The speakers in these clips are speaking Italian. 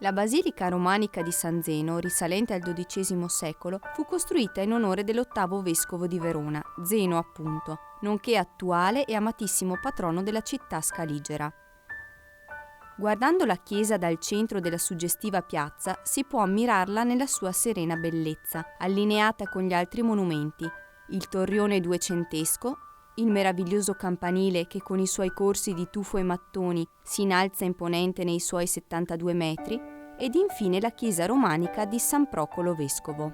La basilica romanica di San Zeno, risalente al XII secolo, fu costruita in onore dell'8° vescovo di Verona, Zeno appunto, nonché attuale e amatissimo patrono della città scaligera. Guardando la chiesa dal centro della suggestiva piazza, si può ammirarla nella sua serena bellezza, allineata con gli altri monumenti, il torrione duecentesco, il meraviglioso campanile che con i suoi corsi di tufo e mattoni si innalza imponente nei suoi 72 metri, ed infine la chiesa romanica di San Procolo Vescovo.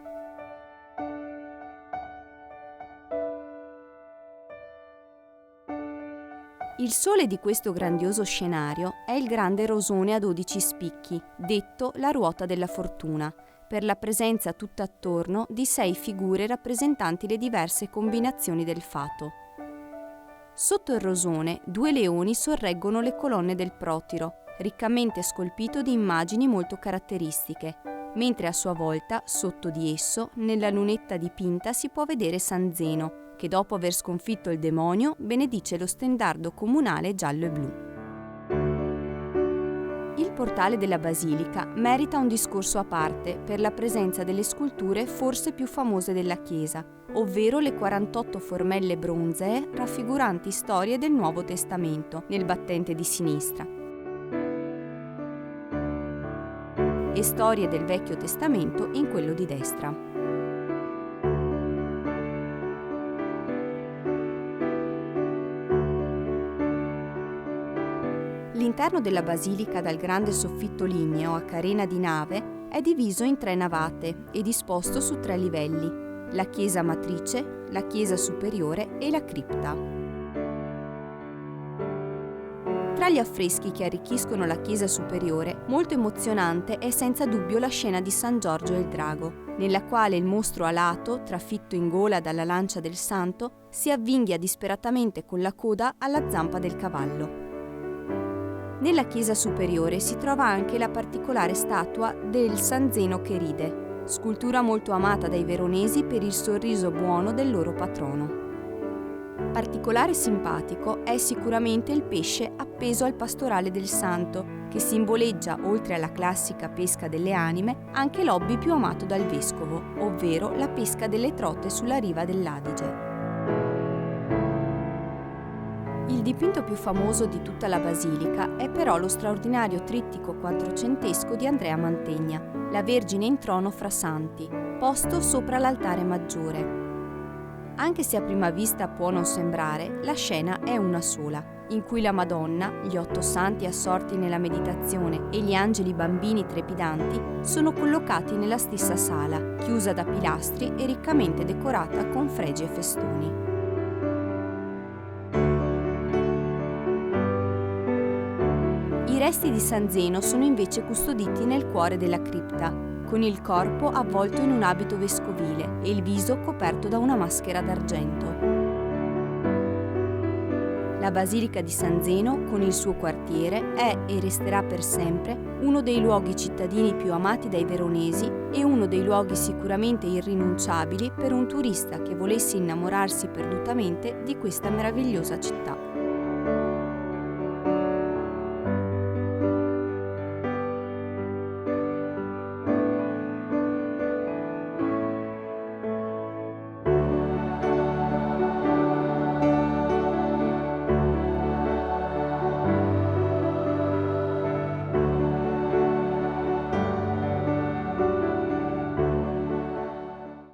Il sole di questo grandioso scenario è il grande rosone a 12 spicchi, detto la ruota della fortuna, per la presenza tutt'attorno di 6 figure rappresentanti le diverse combinazioni del fato. Sotto il rosone 2 leoni sorreggono le colonne del protiro, riccamente scolpito di immagini molto caratteristiche, mentre a sua volta, sotto di esso, nella lunetta dipinta si può vedere San Zeno, che dopo aver sconfitto il demonio benedice lo stendardo comunale giallo e blu. Il portale della basilica merita un discorso a parte per la presenza delle sculture forse più famose della chiesa, ovvero le 48 formelle bronzee raffiguranti storie del Nuovo Testamento nel battente di sinistra e storie del Vecchio Testamento in quello di destra. L'interno della basilica dal grande soffitto ligneo a carena di nave è diviso in 3 navate e disposto su 3 livelli, la chiesa matrice, la chiesa superiore e la cripta. Tra gli affreschi che arricchiscono la chiesa superiore, molto emozionante è senza dubbio la scena di San Giorgio e il Drago, nella quale il mostro alato, trafitto in gola dalla lancia del santo, si avvinghia disperatamente con la coda alla zampa del cavallo. Nella chiesa superiore si trova anche la particolare statua del San Zeno che ride, scultura molto amata dai veronesi per il sorriso buono del loro patrono. Particolare simpatico è sicuramente il pesce appeso al pastorale del santo, che simboleggia, oltre alla classica pesca delle anime, anche l'hobby più amato dal vescovo, ovvero la pesca delle trote sulla riva dell'Adige. Il dipinto più famoso di tutta la basilica è però lo straordinario trittico quattrocentesco di Andrea Mantegna, la Vergine in trono fra santi, posto sopra l'altare maggiore. Anche se a prima vista può non sembrare, la scena è una sola, in cui la Madonna, gli 8 santi assorti nella meditazione e gli angeli bambini trepidanti sono collocati nella stessa sala, chiusa da pilastri e riccamente decorata con fregi e festoni. I resti di San Zeno sono invece custoditi nel cuore della cripta, con il corpo avvolto in un abito vescovile e il viso coperto da una maschera d'argento. La Basilica di San Zeno, con il suo quartiere, è e resterà per sempre uno dei luoghi cittadini più amati dai veronesi e uno dei luoghi sicuramente irrinunciabili per un turista che volesse innamorarsi perdutamente di questa meravigliosa città.